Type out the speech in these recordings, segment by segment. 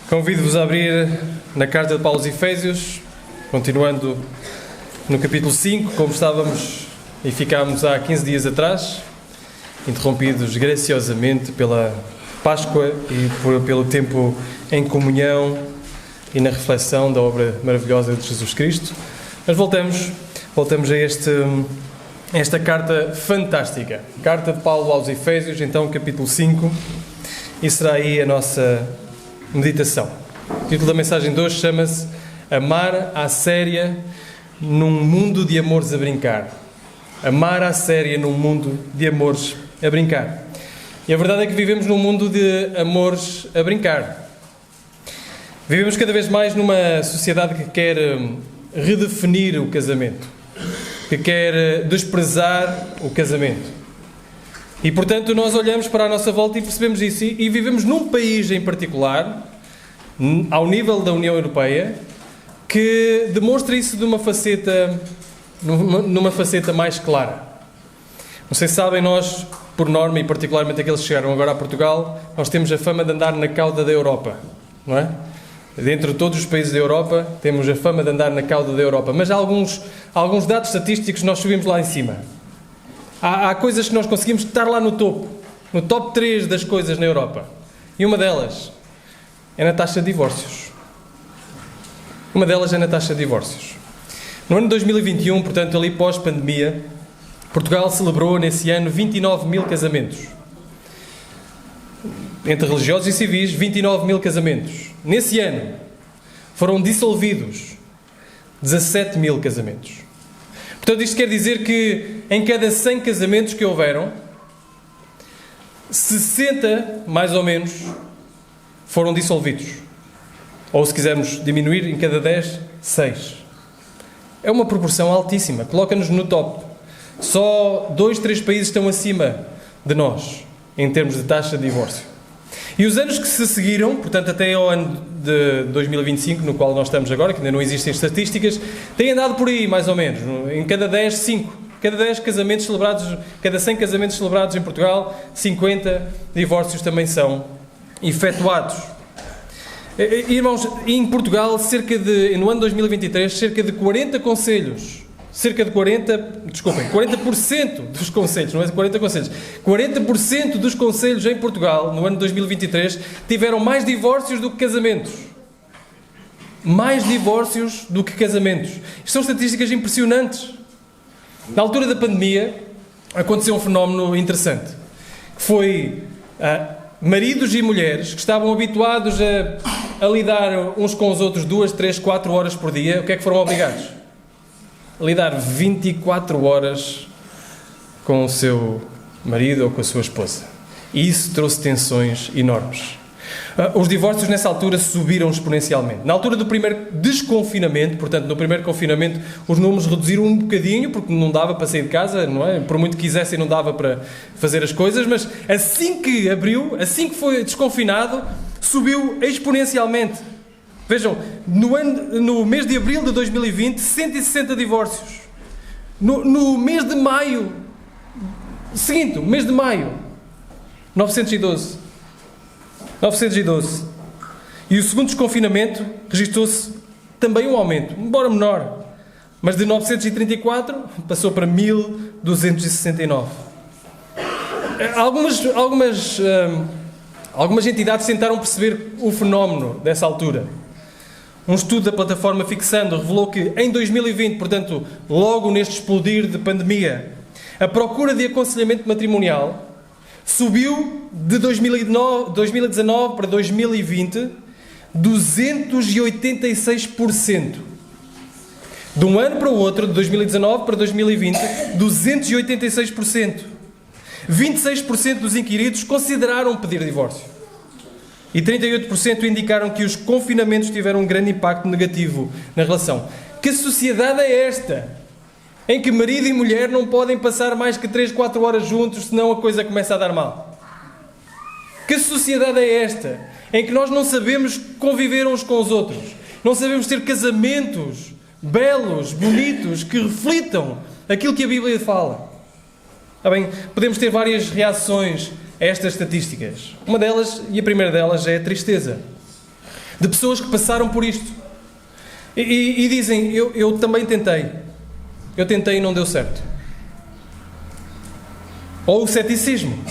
Convido-vos a abrir na carta de Paulo aos Efésios, continuando no capítulo 5, como estávamos e ficámos há 15 dias atrás, interrompidos graciosamente pela Páscoa e pelo tempo em comunhão e na reflexão da obra maravilhosa de Jesus Cristo. Mas voltamos a esta carta fantástica, carta de Paulo aos Efésios, então capítulo 5, e será aí a nossa meditação. O título da mensagem de hoje chama-se Amar à séria num mundo de amores a brincar. Amar à séria num mundo de amores a brincar. E a verdade é que vivemos num mundo de amores a brincar. Vivemos cada vez mais numa sociedade que quer redefinir o casamento, que quer desprezar o casamento. E, portanto, nós olhamos para a nossa volta e percebemos isso. E vivemos num país em particular, ao nível da União Europeia, que demonstra isso de numa faceta mais clara. Não sei se sabem, nós, por norma, e particularmente aqueles que chegaram agora a Portugal, nós temos a fama de andar na cauda da Europa, não é? Dentre todos os países da Europa, temos a fama de andar na cauda da Europa. Mas há alguns dados estatísticos, nós subimos lá em cima. Há coisas que nós conseguimos estar lá no topo, no top 3 das coisas na Europa. E uma delas é na taxa de divórcios. No ano de 2021, portanto, ali pós-pandemia, Portugal celebrou nesse ano 29 mil casamentos. Entre religiosos e civis, 29 mil casamentos. Nesse ano, foram dissolvidos 17 mil casamentos. Portanto, isto quer dizer que em cada 100 casamentos que houveram, 60, mais ou menos, foram dissolvidos. Ou, se quisermos diminuir, em cada 10, 6. É uma proporção altíssima. Coloca-nos no top. Só 2, 3 países estão acima de nós, em termos de taxa de divórcio. E os anos que se seguiram, portanto até ao ano de 2025, no qual nós estamos agora, que ainda não existem estatísticas, têm andado por aí, mais ou menos. Em cada 10, 5. Cada 10 casamentos celebrados, cada 100 casamentos celebrados em Portugal, 50 divórcios também são efetuados. Irmãos, em Portugal, no ano 2023, cerca de 40 concelhos, 40% dos concelhos, não é 40 concelhos, 40% dos concelhos em Portugal, no ano de 2023, tiveram mais divórcios do que casamentos. Mais divórcios do que casamentos. Isto são estatísticas impressionantes. Na altura da pandemia, aconteceu um fenómeno interessante. Foi maridos e mulheres que estavam habituados a lidar uns com os outros 2, 3, 4 horas por dia, o que é que foram obrigados? A lidar 24 horas com o seu marido ou com a sua esposa. E isso trouxe tensões enormes. Os divórcios nessa altura subiram exponencialmente. Na altura do primeiro desconfinamento, portanto no primeiro confinamento, os números reduziram um bocadinho, porque não dava para sair de casa, não é? Por muito que quisessem não dava para fazer as coisas, mas assim que abriu, assim que foi desconfinado, subiu exponencialmente. Vejam, no mês de abril de 2020, 160 divórcios. No mês de maio, mês de maio, 912. E o segundo desconfinamento registrou-se também um aumento, embora menor, mas de 934 passou para 1269. Algumas entidades tentaram perceber o fenómeno dessa altura. Um estudo da plataforma Fixando revelou que em 2020, portanto, logo neste explodir de pandemia, a procura de aconselhamento matrimonial subiu de 2019 para 2020 286%. De um ano para o outro, de 2019 para 2020, 286%. 26% dos inquiridos consideraram pedir divórcio. E 38% indicaram que os confinamentos tiveram um grande impacto negativo na relação. Que sociedade é esta? Em que marido e mulher não podem passar mais que 3, 4 horas juntos, senão a coisa começa a dar mal. Que sociedade é esta? Em que nós não sabemos conviver uns com os outros. Não sabemos ter casamentos belos, bonitos, que reflitam aquilo que a Bíblia fala. Está bem? Podemos ter várias reações a estas estatísticas. Uma delas, e a primeira delas, é a tristeza. de pessoas que passaram por isto e dizem, eu também tentei, eu tentei e não deu certo. Ou o ceticismo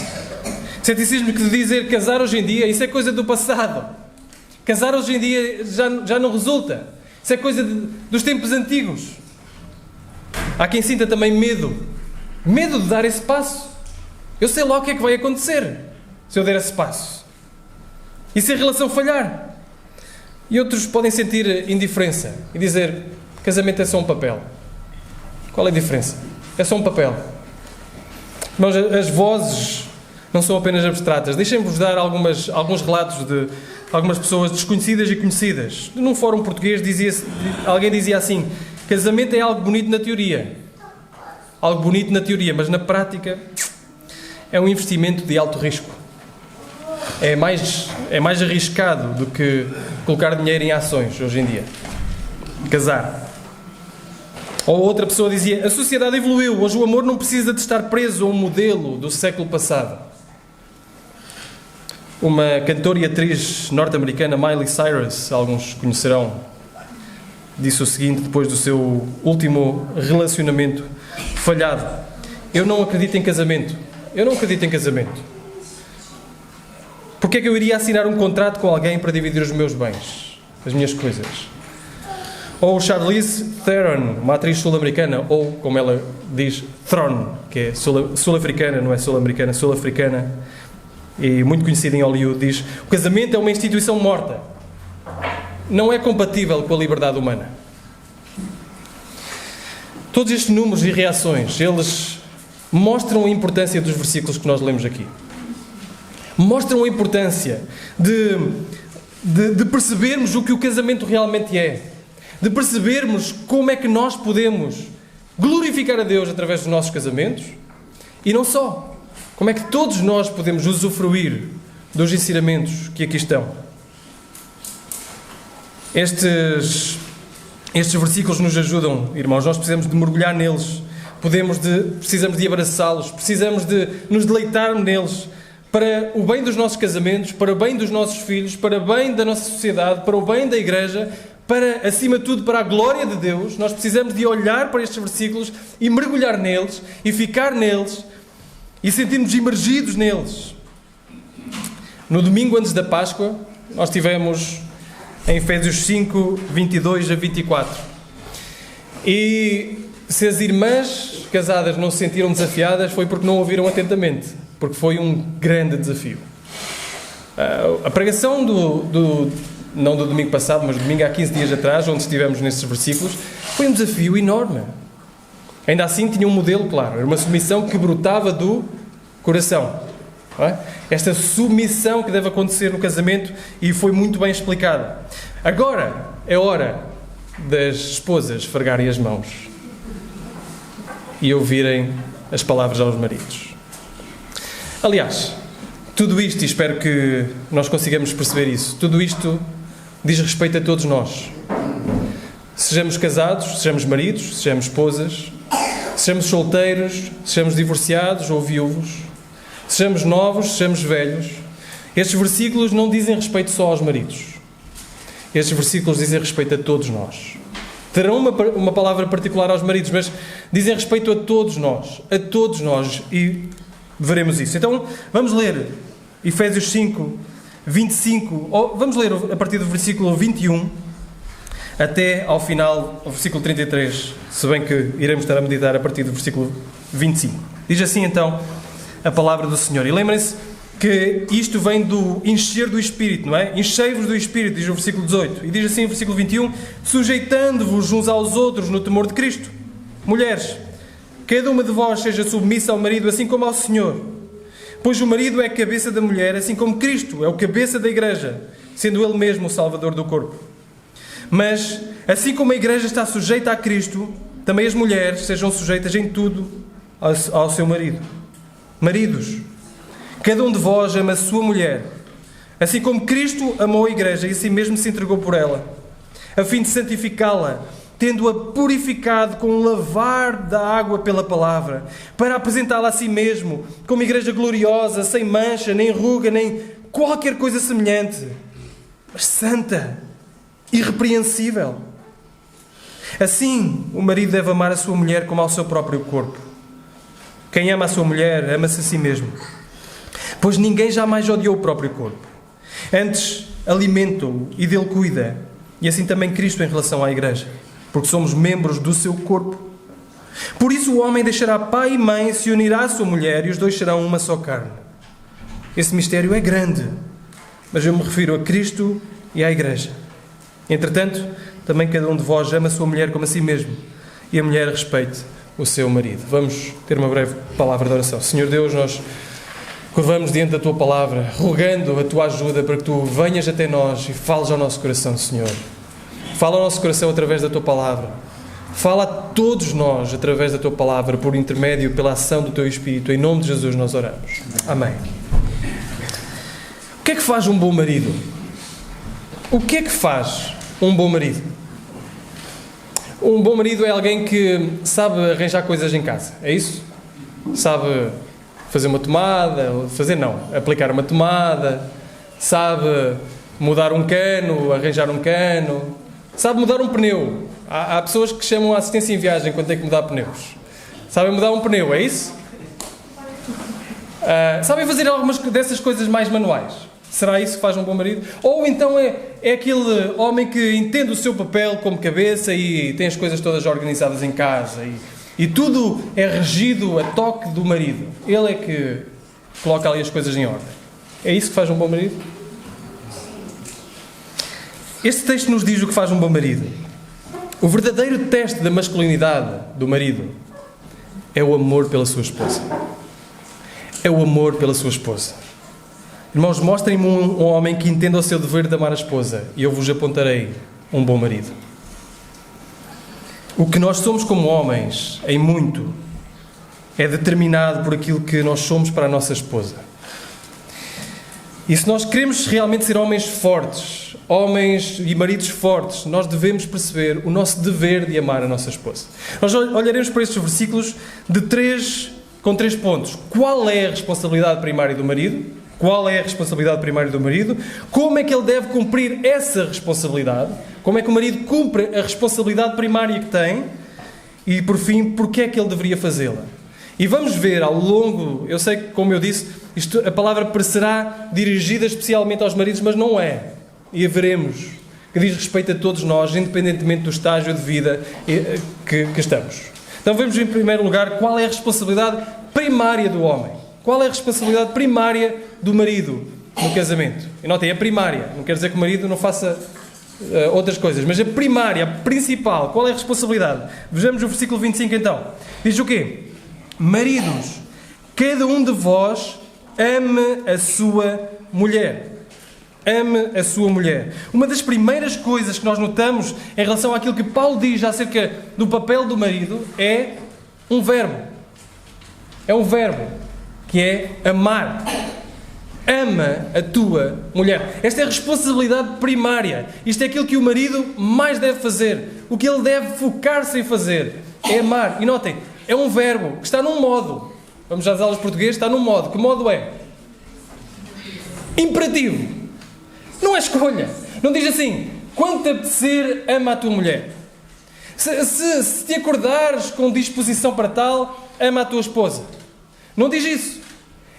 que dizer casar hoje em dia, isso é coisa do passado, casar hoje em dia já não resulta, isso é coisa dos tempos antigos. Há quem sinta também medo de dar esse passo. Eu sei lá o que é que vai acontecer se eu der esse passo. E se a relação falhar? E outros podem sentir indiferença e dizer, casamento é só um papel. Qual é a diferença? É só um papel. Mas as vozes não são apenas abstratas. Deixem-vos dar alguns relatos de algumas pessoas desconhecidas e conhecidas. Num fórum português alguém dizia assim, casamento é algo bonito na teoria. Algo bonito na teoria, mas na prática é um investimento de alto risco. É mais arriscado do que colocar dinheiro em ações hoje em dia. Casar. Ou outra pessoa dizia, a sociedade evoluiu, hoje o amor não precisa de estar preso a um modelo do século passado. Uma cantora e atriz norte-americana, Miley Cyrus, alguns conhecerão, disse o seguinte depois do seu último relacionamento falhado. Eu não acredito em casamento. Eu não acredito em casamento. Porque é que eu iria assinar um contrato com alguém para dividir os meus bens, as minhas coisas? Ou Charlize Theron, uma atriz sul-americana, ou, como ela diz, Theron, que é sul-africana, não é sul-americana, sul-africana, e muito conhecida em Hollywood, diz, o casamento é uma instituição morta. Não é compatível com a liberdade humana. Todos estes números e reações, eles mostram a importância dos versículos que nós lemos aqui. Mostram a importância de percebermos o que o casamento realmente é. De percebermos como é que nós podemos glorificar a Deus através dos nossos casamentos. E não só. Como é que todos nós podemos usufruir dos ensinamentos que aqui estão. Estes versículos nos ajudam, irmãos. Nós precisamos de mergulhar neles. Precisamos de abraçá-los. Precisamos de nos deleitar neles. Para o bem dos nossos casamentos, para o bem dos nossos filhos, para o bem da nossa sociedade, para o bem da igreja, para, acima de tudo, para a glória de Deus. Nós precisamos de olhar para estes versículos e mergulhar neles, e ficar neles, e sentirmos imergidos neles. No domingo antes da Páscoa, nós tivemos em Efésios 5, 22 a 24. E se as irmãs casadas não se sentiram desafiadas, foi porque não ouviram atentamente, porque foi um grande desafio. A pregação não do domingo passado, mas domingo há 15 dias atrás, onde estivemos nesses versículos, foi um desafio enorme. Ainda assim tinha um modelo claro, era uma submissão que brotava do coração. Não é? Esta submissão que deve acontecer no casamento, e foi muito bem explicada. Agora é hora das esposas esfregarem as mãos e ouvirem as palavras aos maridos. Aliás, tudo isto, e espero que nós consigamos perceber isso, tudo isto diz respeito a todos nós. Sejamos casados, sejamos maridos, sejamos esposas, sejamos solteiros, sejamos divorciados ou viúvos, sejamos novos, sejamos velhos. Estes versículos não dizem respeito só aos maridos. Estes versículos dizem respeito a todos nós. Terão uma palavra particular aos maridos, mas dizem respeito a todos nós, e veremos isso. Então, vamos ler Efésios 5, 25, ou vamos ler a partir do versículo 21 até ao final, ao versículo 33, se bem que iremos estar a meditar a partir do versículo 25. Diz assim então a palavra do Senhor. E lembrem-se que isto vem do encher do Espírito, não é? Enchei-vos do Espírito, diz o versículo 18. E diz assim o versículo 21, sujeitando-vos uns aos outros no temor de Cristo. Mulheres, cada uma de vós seja submissa ao marido, assim como ao Senhor. Pois o marido é a cabeça da mulher, assim como Cristo é o cabeça da igreja, sendo ele mesmo o Salvador do corpo. Mas, assim como a igreja está sujeita a Cristo, também as mulheres sejam sujeitas em tudo ao seu marido. Maridos, cada um de vós ama a sua mulher, assim como Cristo amou a igreja e assim mesmo se entregou por ela, a fim de santificá-la, tendo-a purificado com o lavar da água pela palavra, para apresentá-la a si mesmo como igreja gloriosa, sem mancha, nem ruga, nem qualquer coisa semelhante, mas santa, irrepreensível. Assim, o marido deve amar a sua mulher como ao seu próprio corpo. Quem ama a sua mulher, ama-se a si mesmo. Pois ninguém jamais odiou o próprio corpo. Antes, alimenta-o e dele cuida. E assim também Cristo em relação à Igreja, porque somos membros do seu corpo. Por isso o homem deixará pai e mãe, se unirá à sua mulher, e os dois serão uma só carne. Esse mistério é grande, mas eu me refiro a Cristo e à Igreja. Entretanto, também cada um de vós ama a sua mulher como a si mesmo, e a mulher respeite o seu marido. Vamos ter uma breve palavra de oração. Senhor Deus, nós curvamos diante da Tua palavra, rogando a Tua ajuda para que Tu venhas até nós e fales ao nosso coração, Senhor. Fala ao nosso coração através da Tua palavra. Fala a todos nós através da Tua palavra, por intermédio, pela ação do Teu Espírito. Em nome de Jesus nós oramos. Amém. O que é que faz um bom marido? O que é que faz um bom marido? Um bom marido é alguém que sabe arranjar coisas em casa, é isso? Sabe fazer uma tomada, aplicar uma tomada, sabe mudar um cano, arranjar um cano, sabe mudar um pneu. Há pessoas que chamam a assistência em viagem quando têm que mudar pneus. Sabem mudar um pneu, é isso? Sabem fazer algumas dessas coisas mais manuais. Será isso que faz um bom marido? Ou então é aquele homem que entende o seu papel como cabeça e tem as coisas todas organizadas em casa e tudo é regido a toque do marido. Ele é que coloca ali as coisas em ordem. É isso que faz um bom marido? Este texto nos diz o que faz um bom marido. O verdadeiro teste da masculinidade do marido é o amor pela sua esposa. É o amor pela sua esposa. Irmãos, mostrem-me um homem que entenda o seu dever de amar a esposa e eu vos apontarei um bom marido. O que nós somos como homens, em muito, é determinado por aquilo que nós somos para a nossa esposa. E se nós queremos realmente ser homens fortes, homens e maridos fortes, nós devemos perceber o nosso dever de amar a nossa esposa. Nós olharemos para estes versículos com três pontos. Qual é a responsabilidade primária do marido? Qual é a responsabilidade primária do marido? Como é que ele deve cumprir essa responsabilidade? Como é que o marido cumpre a responsabilidade primária que tem? E, por fim, porque é que ele deveria fazê-la? E vamos ver ao longo, eu sei que, como eu disse, a palavra parecerá dirigida especialmente aos maridos, mas não é. E a veremos, que diz respeito a todos nós, independentemente do estágio de vida que estamos. Então vemos em primeiro lugar qual é a responsabilidade primária do homem. Qual é a responsabilidade primária do marido no casamento? E notem, a primária. Não quer dizer que o marido não faça outras coisas, mas a primária, a principal. Qual é a responsabilidade? Vejamos o versículo 25 então. Diz o quê? Maridos, cada um de vós ame a sua mulher. Ame a sua mulher. Uma das primeiras coisas que nós notamos em relação àquilo que Paulo diz acerca do papel do marido é um verbo. É um verbo. Que é amar. Ama a tua mulher. Esta é a responsabilidade primária. Isto é aquilo que o marido mais deve fazer. O que ele deve focar-se em fazer é amar. E notem, é um verbo que está num modo. Vamos às aulas de português, está num modo. Que modo é? Imperativo. Não é escolha. Não diz assim, quando te apetecer, ama a tua mulher. Se te acordares com disposição para tal, ama a tua esposa. Não diz isso.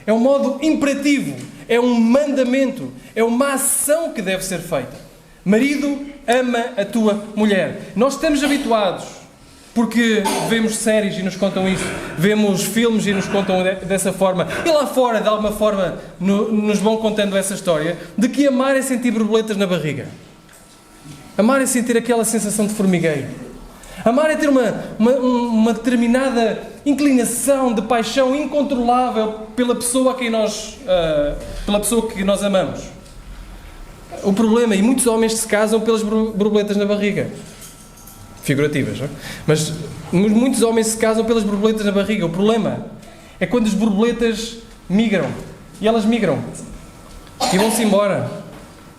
É um modo imperativo. É um mandamento. É uma ação que deve ser feita. Marido, ama a tua mulher. Nós estamos habituados, porque vemos séries e nos contam isso. Vemos filmes e nos contam dessa forma. E lá fora, de alguma forma, nos vão contando essa história de que amar é sentir borboletas na barriga. Amar é sentir aquela sensação de formigueiro. Amar é ter uma determinada inclinação de paixão incontrolável pela pessoa que nós amamos. O problema, e muitos homens se casam pelas borboletas na barriga. Figurativas, não é? Mas muitos homens se casam pelas borboletas na barriga. O problema é quando as borboletas migram. E elas migram. E vão-se embora.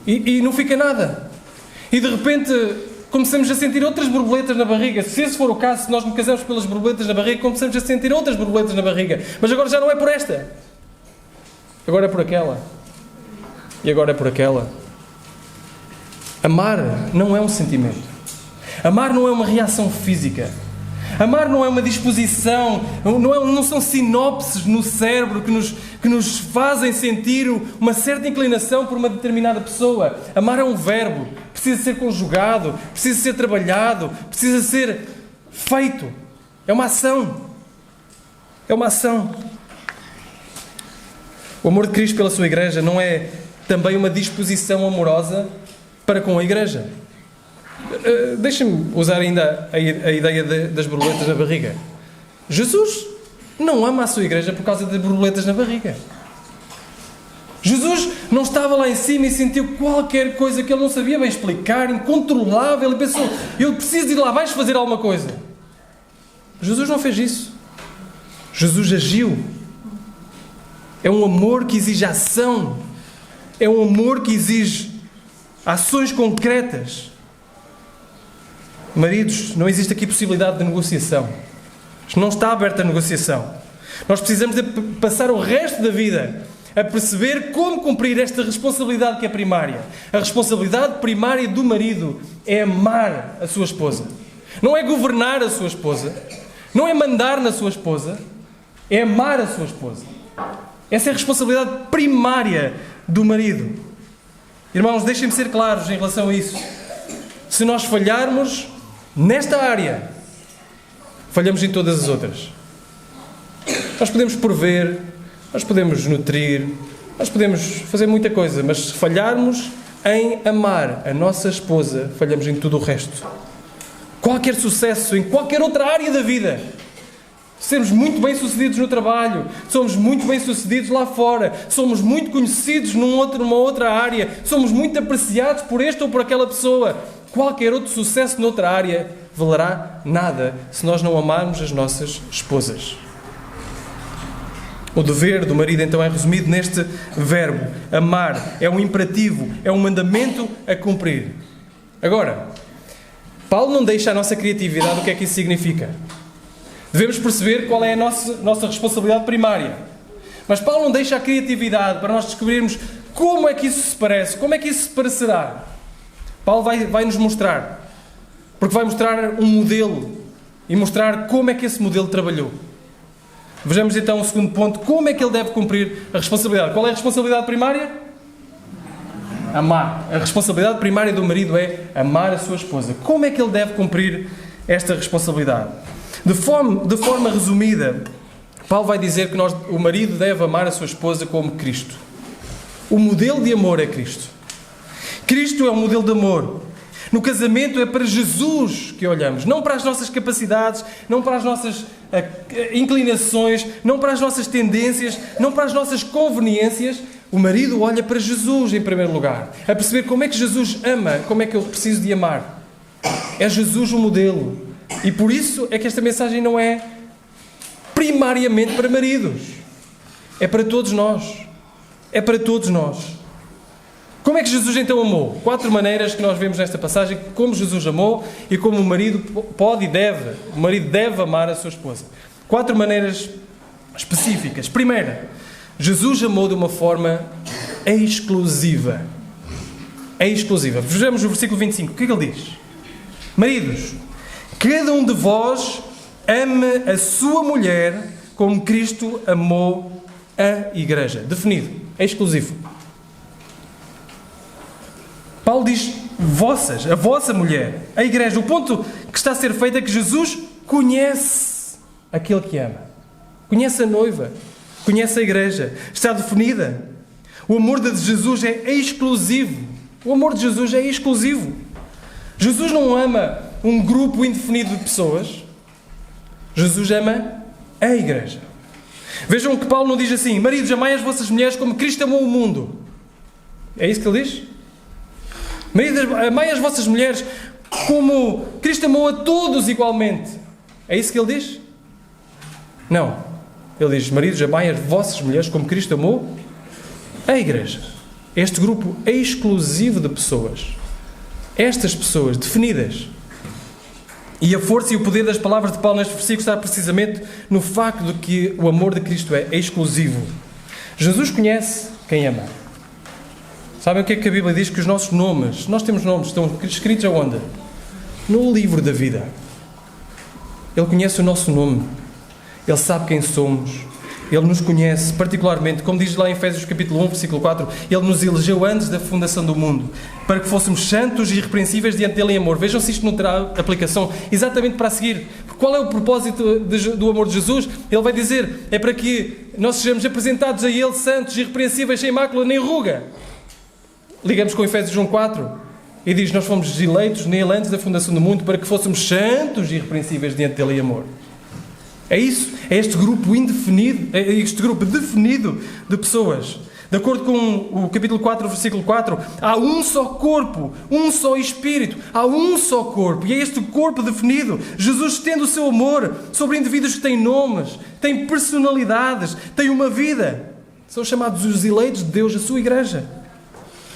E não fica nada. E de repente começamos a sentir outras borboletas na barriga. Se esse for o caso, se nós nos casamos pelas borboletas na barriga, começamos a sentir outras borboletas na barriga. Mas agora já não é por esta. Agora é por aquela. E agora é por aquela. Amar não é um sentimento. Amar não é uma reação física. Amar não é uma disposição, não são sinopses no cérebro que nos fazem sentir uma certa inclinação por uma determinada pessoa. Amar é um verbo, precisa ser conjugado, precisa ser trabalhado, precisa ser feito. É uma ação. É uma ação. O amor de Cristo pela sua igreja não é também uma disposição amorosa para com a igreja. Deixem-me usar ainda a ideia das borboletas na barriga. Jesus não ama a sua igreja por causa das borboletas na barriga. Jesus não estava lá em cima e sentiu qualquer coisa que ele não sabia bem explicar, incontrolável, e pensou, eu preciso ir lá abaixo fazer alguma coisa. Jesus não fez isso. Jesus agiu. É um amor que exige ação. É um amor que exige ações concretas. Maridos, não existe aqui possibilidade de negociação. Não está aberta a negociação. Nós precisamos de passar o resto da vida a perceber como cumprir esta responsabilidade que é primária. A responsabilidade primária do marido é amar a sua esposa. Não é governar a sua esposa. Não é mandar na sua esposa. É amar a sua esposa. Essa é a responsabilidade primária do marido. Irmãos, deixem-me ser claros em relação a isso. Se nós falharmos nesta área, falhamos em todas as outras. Nós podemos prover, nós podemos nutrir, nós podemos fazer muita coisa, mas se falharmos em amar a nossa esposa, falhamos em tudo o resto. Qualquer sucesso em qualquer outra área da vida, sermos muito bem-sucedidos no trabalho, somos muito bem-sucedidos lá fora, somos muito conhecidos numa outra área, somos muito apreciados por esta ou por aquela pessoa. Qualquer outro sucesso noutra área valerá nada se nós não amarmos as nossas esposas. O dever do marido então é resumido neste verbo, amar. É um imperativo, é um mandamento a cumprir. Agora, Paulo não deixa a nossa criatividade o que é que isso significa. Devemos perceber qual é a nossa responsabilidade primária. Mas Paulo não deixa a criatividade para nós descobrirmos como é que isso se parece, como é que isso se parecerá. Paulo vai nos mostrar, porque vai mostrar um modelo e mostrar como é que esse modelo trabalhou. Vejamos então o segundo ponto, como é que ele deve cumprir a responsabilidade. Qual é a responsabilidade primária? Amar. A responsabilidade primária do marido é amar a sua esposa. Como é que ele deve cumprir esta responsabilidade? De forma resumida, Paulo vai dizer que o marido deve amar a sua esposa como Cristo. O modelo de amor é Cristo. Cristo é o modelo de amor. No casamento é para Jesus que olhamos, não para as nossas capacidades, não para as nossas inclinações, não para as nossas tendências, não para as nossas conveniências. O marido olha para Jesus em primeiro lugar, a perceber como é que Jesus ama, como é que eu preciso de amar. É Jesus o modelo. E por isso é que esta mensagem não é primariamente para maridos. É para todos nós. É para todos nós. Como é que Jesus então amou? 4 maneiras que nós vemos nesta passagem, como Jesus amou e como o marido pode e deve. O marido deve amar a sua esposa. 4 maneiras específicas. Primeira, Jesus amou de uma forma exclusiva. Exclusiva. Vejamos o versículo 25. O que é que ele diz? Maridos, cada um de vós ame a sua mulher como Cristo amou a igreja. Definido. Exclusivo. Paulo diz vossas, a vossa mulher, a igreja. O ponto que está a ser feito é que Jesus conhece aquele que ama. Conhece a noiva. Conhece a igreja. Está definida. O amor de Jesus é exclusivo. O amor de Jesus é exclusivo. Jesus não ama um grupo indefinido de pessoas. Jesus ama a igreja. Vejam que Paulo não diz assim: maridos, amai as vossas mulheres como Cristo amou o mundo. É isso que ele diz? Maridos, amai as vossas mulheres como Cristo amou a todos igualmente. É isso que ele diz? Não. Ele diz: maridos, amai as vossas mulheres como Cristo amou a igreja. Este grupo é exclusivo de pessoas. Estas pessoas definidas. E a força e o poder das palavras de Paulo neste versículo está precisamente no facto de que o amor de Cristo é exclusivo. Jesus conhece quem ama. Sabem o que é que a Bíblia diz? Que os nossos nomes, nós temos nomes, estão escritos aonde? No livro da vida. Ele conhece o nosso nome. Ele sabe quem somos. Ele nos conhece particularmente, como diz lá em Efésios capítulo 1, versículo 4, Ele nos elegeu antes da fundação do mundo, para que fôssemos santos e irrepreensíveis diante dEle em amor. Vejam se isto não terá aplicação exatamente para a seguir. Qual é o propósito do amor de Jesus? Ele vai dizer, é para que nós sejamos apresentados a Ele santos, irrepreensíveis, sem mácula nem ruga. Ligamos com Efésios 1, 4 e diz, nós fomos eleitos nele antes da fundação do mundo, para que fôssemos santos e irrepreensíveis diante dEle em amor. É isso, é este grupo indefinido, é este grupo definido de pessoas. De acordo com o capítulo 4, versículo 4, há um só corpo, um só Espírito, há um só corpo, e é este corpo definido. Jesus estende o seu amor sobre indivíduos que têm nomes, têm personalidades, têm uma vida. São chamados os eleitos de Deus, a sua igreja.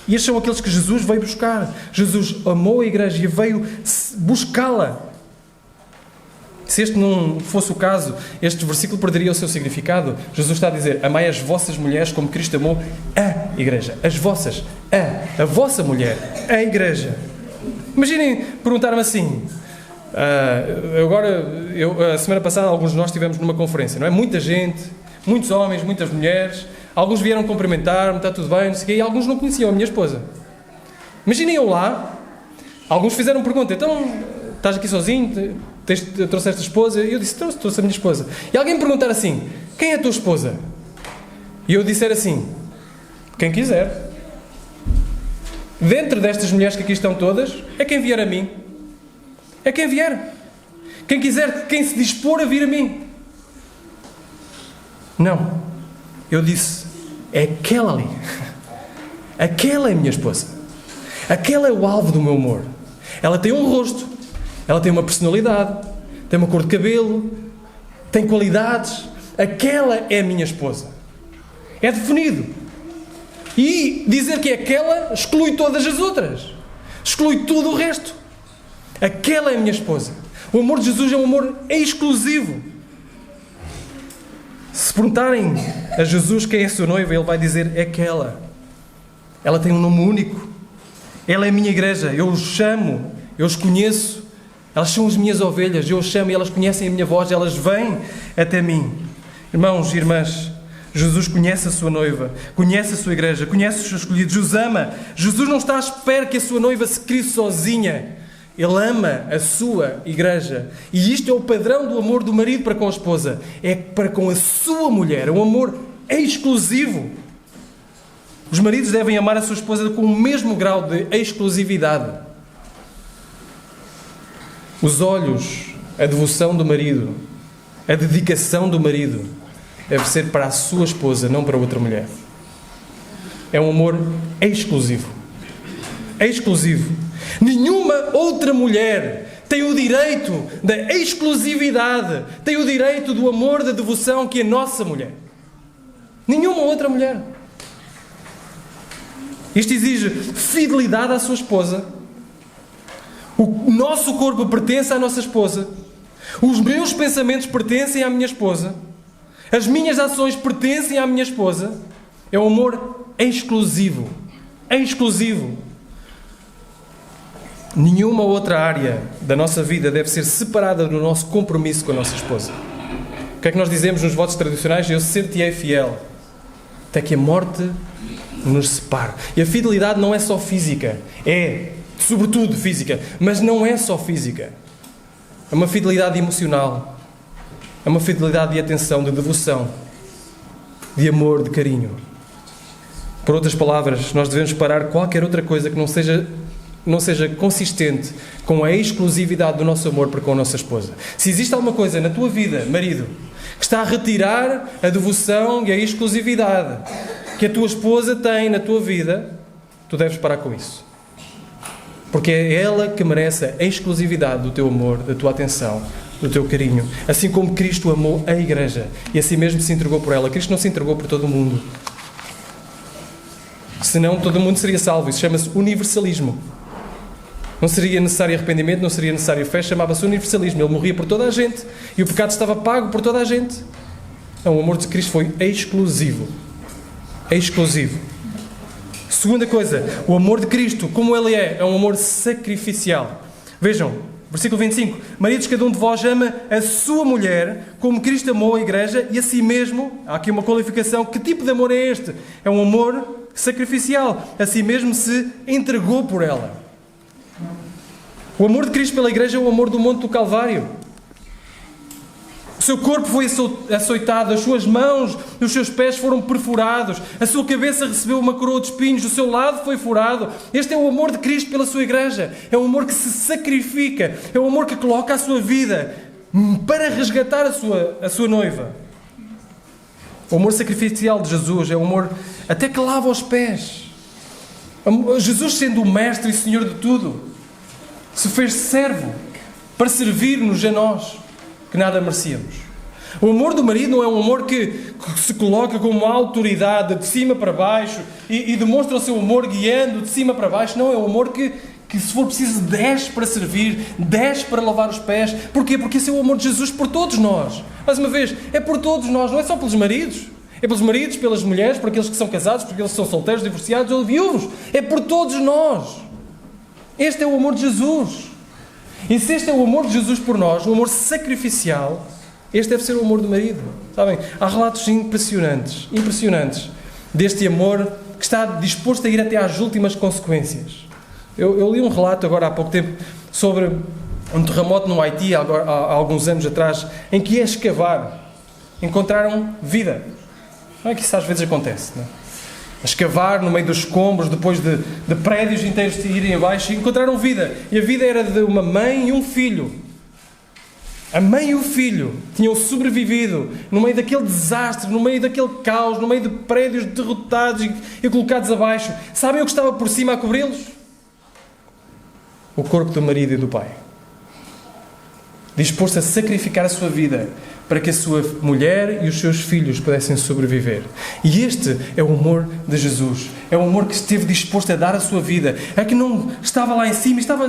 E estes são aqueles que Jesus veio buscar. Jesus amou a igreja e veio buscá-la. Se este não fosse o caso, este versículo perderia o seu significado. Jesus está a dizer, amai as vossas mulheres como Cristo amou a igreja. As vossas, a vossa mulher, a igreja. Imaginem perguntar-me assim, a semana passada alguns de nós estivemos numa conferência, não é? Muita gente, muitos homens, muitas mulheres, alguns vieram cumprimentar-me, está tudo bem, não sei o quê, e alguns não conheciam a minha esposa. Imaginem eu lá, alguns fizeram pergunta, então, estás aqui sozinho, trouxeste a esposa? E eu disse, trouxe a minha esposa. E alguém me perguntar assim, quem é a tua esposa? E eu disser assim, quem quiser. Dentro destas mulheres que aqui estão todas, é quem vier a mim. É quem vier. Quem quiser, quem se dispor a vir a mim. Não. Eu disse, é aquela ali. Aquela é a minha esposa. Aquela é o alvo do meu amor. Ela tem um rosto. Ela tem uma personalidade, tem uma cor de cabelo, tem qualidades. Aquela é a minha esposa. É definido. E dizer que é aquela exclui todas as outras. Exclui tudo o resto. Aquela é a minha esposa. O amor de Jesus é um amor exclusivo. Se perguntarem a Jesus quem é a sua noiva, Ele vai dizer aquela. Ela tem um nome único. Ela é a minha igreja. Eu os chamo, eu os conheço. Elas são as minhas ovelhas, eu as chamo e elas conhecem a minha voz, elas vêm até mim. Irmãos e irmãs, Jesus conhece a sua noiva, conhece a sua igreja, conhece os seus escolhidos, os ama. Jesus não está à espera que a sua noiva se crie sozinha. Ele ama a sua igreja. E isto é o padrão do amor do marido para com a esposa. É para com a sua mulher, é um amor exclusivo. Os maridos devem amar a sua esposa com o mesmo grau de exclusividade. Os olhos, a devoção do marido, a dedicação do marido deve ser para a sua esposa, não para outra mulher. É um amor exclusivo. Exclusivo. Nenhuma outra mulher tem o direito da exclusividade, tem o direito do amor, da devoção que a nossa mulher. Nenhuma outra mulher. Isto exige fidelidade à sua esposa. O nosso corpo pertence à nossa esposa. Os meus pensamentos pertencem à minha esposa. As minhas ações pertencem à minha esposa. É um amor exclusivo. Exclusivo. Nenhuma outra área da nossa vida deve ser separada do nosso compromisso com a nossa esposa. O que é que nós dizemos nos votos tradicionais? Eu ser-te-ei fiel, até que a morte nos separe. E a fidelidade não é só física. É sobretudo física, mas não é só física. É uma fidelidade emocional, é uma fidelidade de atenção, de devoção, de amor, de carinho. Por outras palavras, nós devemos parar qualquer outra coisa que não seja consistente com a exclusividade do nosso amor para com a nossa esposa. Se existe alguma coisa na tua vida, marido, que está a retirar a devoção e a exclusividade que a tua esposa tem na tua vida, tu deves parar com isso. Porque é ela que merece a exclusividade do teu amor, da tua atenção, do teu carinho. Assim como Cristo amou a igreja e assim mesmo se entregou por ela. Cristo não se entregou por todo o mundo. Senão todo o mundo seria salvo. Isso chama-se universalismo. Não seria necessário arrependimento, não seria necessário fé, chamava-se universalismo. Ele morria por toda a gente e o pecado estava pago por toda a gente. Não, o amor de Cristo foi exclusivo. Exclusivo. Segunda coisa, o amor de Cristo, como Ele é um amor sacrificial. Vejam, versículo 25. Maridos, cada um de vós ama a sua mulher como Cristo amou a igreja e a si mesmo. Há aqui uma qualificação. Que tipo de amor é este? É um amor sacrificial. A si mesmo se entregou por ela. O amor de Cristo pela igreja é o amor do Monte do Calvário. O seu corpo foi açoitado, as suas mãos e os seus pés foram perfurados, a sua cabeça recebeu uma coroa de espinhos, o seu lado foi furado. Este é o amor de Cristo pela sua igreja. É um amor que se sacrifica, é um amor que coloca a sua vida para resgatar a sua noiva. O amor sacrificial de Jesus é um amor até que lava os pés. Jesus, sendo o mestre e senhor de tudo, se fez servo para servir-nos a nós, que nada merecíamos. O amor do marido não é um amor que se coloca como uma autoridade de cima para baixo e demonstra o seu amor guiando de cima para baixo. Não, é um amor que se for preciso desce para servir, desce para lavar os pés. Porquê? Porque esse é o amor de Jesus por todos nós. Mais uma vez, é por todos nós, não é só pelos maridos. É pelos maridos, pelas mulheres, por aqueles que são casados, por aqueles que são solteiros, divorciados ou viúvos. É por todos nós. Este é o amor de Jesus. E se este é o amor de Jesus por nós, o amor sacrificial, este deve ser o amor do marido. Sabem, há relatos impressionantes deste amor que está disposto a ir até às últimas consequências. Eu li um relato agora há pouco tempo sobre um terremoto no Haiti, há alguns anos atrás, em que ia escavar, encontraram vida. Não é que isso às vezes acontece, não é? A escavar no meio dos escombros, depois de prédios inteiros de irem abaixo, e encontraram vida. E a vida era de uma mãe e um filho. A mãe e o filho tinham sobrevivido no meio daquele desastre, no meio daquele caos, no meio de prédios derrotados e colocados abaixo. Sabem o que estava por cima a cobri-los? O corpo do marido e do pai. Disposto a sacrificar a sua vida para que a sua mulher e os seus filhos pudessem sobreviver. E este é o amor de Jesus. É o amor que esteve disposto a dar a sua vida. É que não estava lá em cima, estava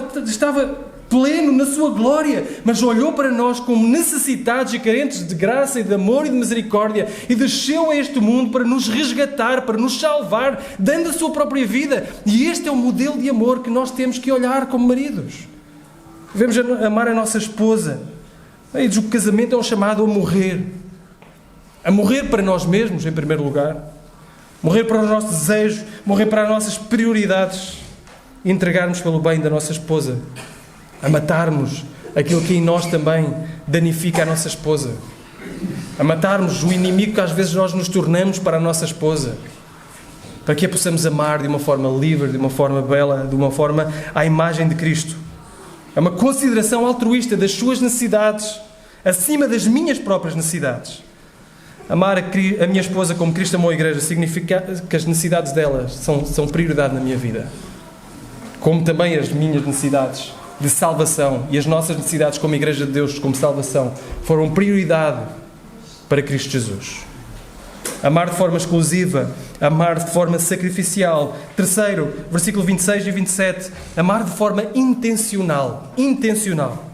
pleno na sua glória, mas olhou para nós como necessitados e carentes de graça e de amor e de misericórdia e desceu a este mundo para nos resgatar, para nos salvar, dando a sua própria vida. E este é o modelo de amor que nós temos que olhar como maridos. Devemos amar a nossa esposa. E diz que o casamento é um chamado a morrer. A morrer para nós mesmos, em primeiro lugar. Morrer para os nossos desejos, morrer para as nossas prioridades. E entregarmos pelo bem da nossa esposa. A matarmos aquilo que em nós também danifica a nossa esposa. A matarmos o inimigo que às vezes nós nos tornamos para a nossa esposa. Para que a possamos amar de uma forma livre, de uma forma bela, de uma forma à imagem de Cristo. É uma consideração altruísta das suas necessidades, acima das minhas próprias necessidades. Amar a minha esposa como Cristo amou a igreja significa que as necessidades delas são prioridade na minha vida. Como também as minhas necessidades de salvação e as nossas necessidades como Igreja de Deus, como salvação, foram prioridade para Cristo Jesus. Amar de forma exclusiva, amar de forma sacrificial. Terceiro, versículo 26 e 27, amar de forma intencional. Intencional.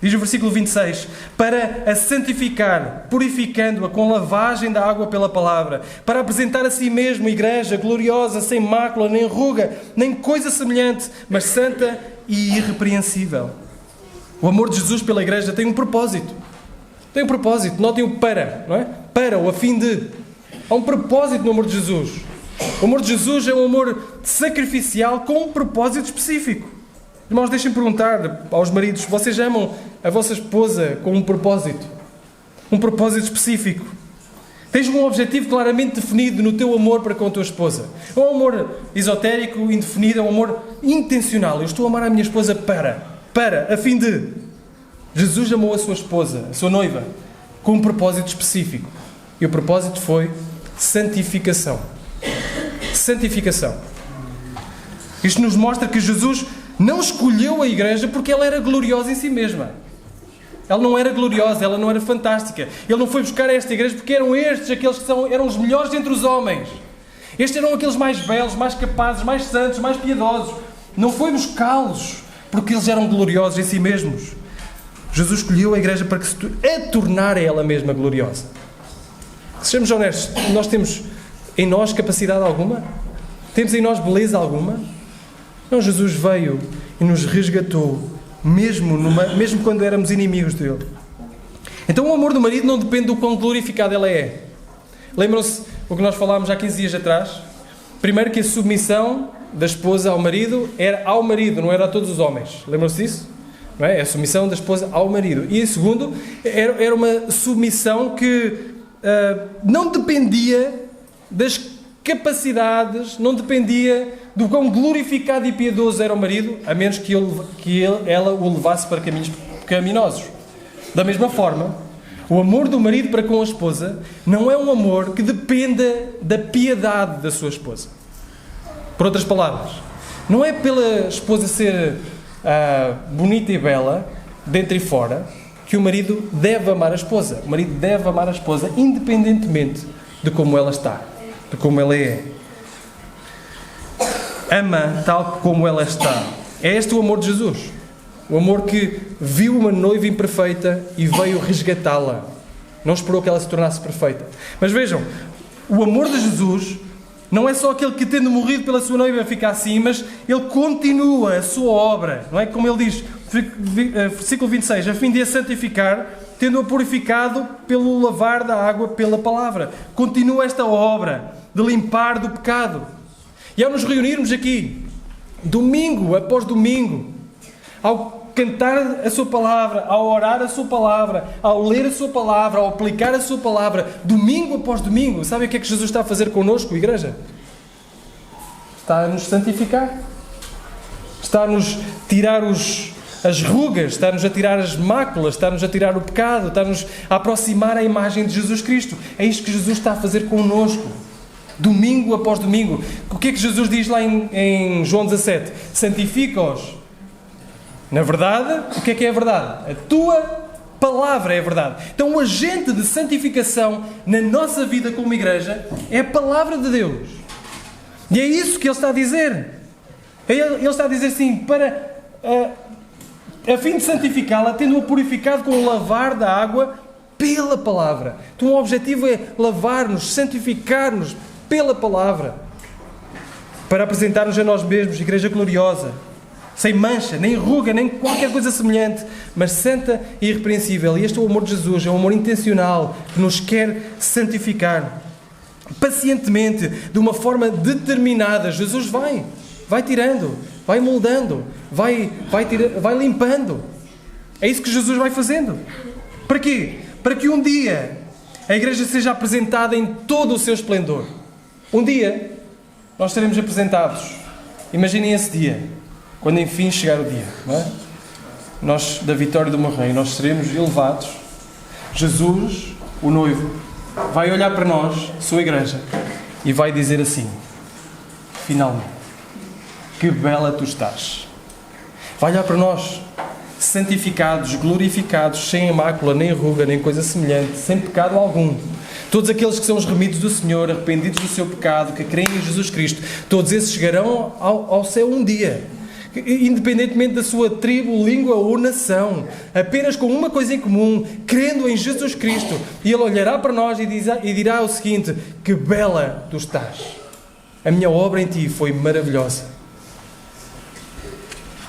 Diz o versículo 26, para a santificar, purificando-a com lavagem da água pela palavra, para apresentar a si mesmo igreja gloriosa, sem mácula, nem ruga, nem coisa semelhante, mas santa e irrepreensível. O amor de Jesus pela igreja tem um propósito. Tem um propósito. Notem o para, não é? Para, ou a fim de. Há um propósito no amor de Jesus. O amor de Jesus é um amor sacrificial com um propósito específico. Irmãos, deixem-me perguntar aos maridos, vocês amam a vossa esposa com um propósito? Um propósito específico? Tens um objetivo claramente definido no teu amor para com a tua esposa? É um amor esotérico, indefinido, é um amor intencional. Eu estou a amar a minha esposa a fim de... Jesus amou a sua esposa, a sua noiva, com um propósito específico. E o propósito foi santificação. Santificação. Isto nos mostra que Jesus não escolheu a igreja porque ela era gloriosa em si mesma. Ela não era gloriosa, ela não era fantástica. Ele não foi buscar esta igreja porque eram estes, aqueles que eram os melhores entre os homens. Estes eram aqueles mais belos, mais capazes, mais santos, mais piedosos. Não foi buscá-los porque eles eram gloriosos em si mesmos. Jesus escolheu a igreja para que se tornar ela mesma gloriosa. Sejamos honestos, nós temos em nós capacidade alguma? Temos em nós beleza alguma? Não, Jesus veio e nos resgatou, mesmo quando éramos inimigos dele. Então o amor do marido não depende do quão glorificado ela é. Lembram-se o que nós falámos há 15 dias atrás? Primeiro, que a submissão da esposa ao marido era ao marido, não era a todos os homens. Lembram-se disso? Não é? É a submissão da esposa ao marido. E segundo, era uma submissão que não dependia das capacidades, não dependia do quão glorificado e piedoso era o marido, a menos que ela o levasse para caminhos pecaminosos. Da mesma forma, o amor do marido para com a esposa não é um amor que dependa da piedade da sua esposa. Por outras palavras, não é pela esposa ser bonita e bela, dentro e fora, que o marido deve amar a esposa. O marido deve amar a esposa independentemente de como ela está, de como ela é. Ama tal como ela está. É este o amor de Jesus. O amor que viu uma noiva imperfeita e veio resgatá-la. Não esperou que ela se tornasse perfeita. Mas vejam, o amor de Jesus não é só aquele que, tendo morrido pela sua noiva, fica assim, mas ele continua a sua obra. Não é como ele diz, versículo 26, a fim de a santificar, tendo-a purificado pelo lavar da água pela palavra. Continua esta obra de limpar do pecado. E ao nos reunirmos aqui, domingo após domingo, ao cantar a sua palavra, ao orar a sua palavra, ao ler a sua palavra, ao aplicar a sua palavra, domingo após domingo, sabe o que é que Jesus está a fazer connosco, igreja? Está a nos santificar. Está a nos tirar as rugas, está-nos a tirar as máculas, está-nos a tirar o pecado, está-nos a aproximar à imagem de Jesus Cristo. É isto que Jesus está a fazer connosco, domingo após domingo. O que é que Jesus diz lá em João 17? Santifica-os. Na verdade, o que é a verdade? A tua palavra é a verdade. Então o agente de santificação na nossa vida como igreja é a palavra de Deus. E é isso que Ele está a dizer. Ele está a dizer assim, a fim de santificá-la, tendo-a purificado com o lavar da água pela palavra. Então o objetivo é lavar-nos, santificar-nos pela palavra, para apresentar-nos a nós mesmos, igreja gloriosa, sem mancha, nem ruga, nem qualquer coisa semelhante, mas santa e irrepreensível. E este é o amor de Jesus, é um amor intencional, que nos quer santificar. Pacientemente, de uma forma determinada, Jesus vai tirando, vai moldando, vai limpando. É isso que Jesus vai fazendo. Para quê? Para que um dia a igreja seja apresentada em todo o seu esplendor. Um dia nós seremos apresentados. Imaginem esse dia. Quando enfim chegar o dia, não é? Nós, da vitória do meu reino, nós seremos elevados. Jesus, o noivo, vai olhar para nós, sua igreja, e vai dizer assim: finalmente, que bela tu estás. Vai olhar para nós, santificados, glorificados, sem mácula, nem ruga, nem coisa semelhante, sem pecado algum. Todos aqueles que são os remidos do Senhor, arrependidos do seu pecado, que creem em Jesus Cristo, todos esses chegarão ao céu um dia. Independentemente da sua tribo, língua ou nação, apenas com uma coisa em comum, crendo em Jesus Cristo. E Ele olhará para nós e dirá o seguinte: que bela tu estás. A minha obra em ti foi maravilhosa.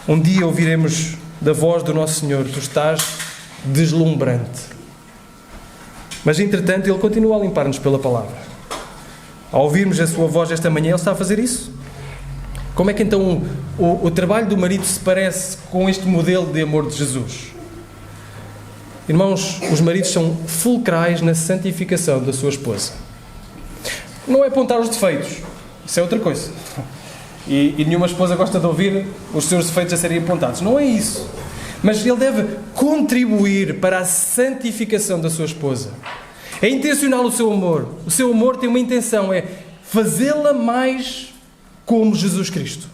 Um dia ouviremos da voz do nosso Senhor: tu estás deslumbrante. Mas entretanto Ele continua a limpar-nos pela palavra. Ao ouvirmos a sua voz esta manhã, Ele está a fazer isso. Como é que então o trabalho do marido se parece com este modelo de amor de Jesus? Irmãos, os maridos são fulcrais na santificação da sua esposa. Não é apontar os defeitos, isso é outra coisa. E nenhuma esposa gosta de ouvir os seus defeitos a serem apontados. Não é isso. Mas ele deve contribuir para a santificação da sua esposa. É intencional o seu amor. O seu amor tem uma intenção, é fazê-la mais como Jesus Cristo.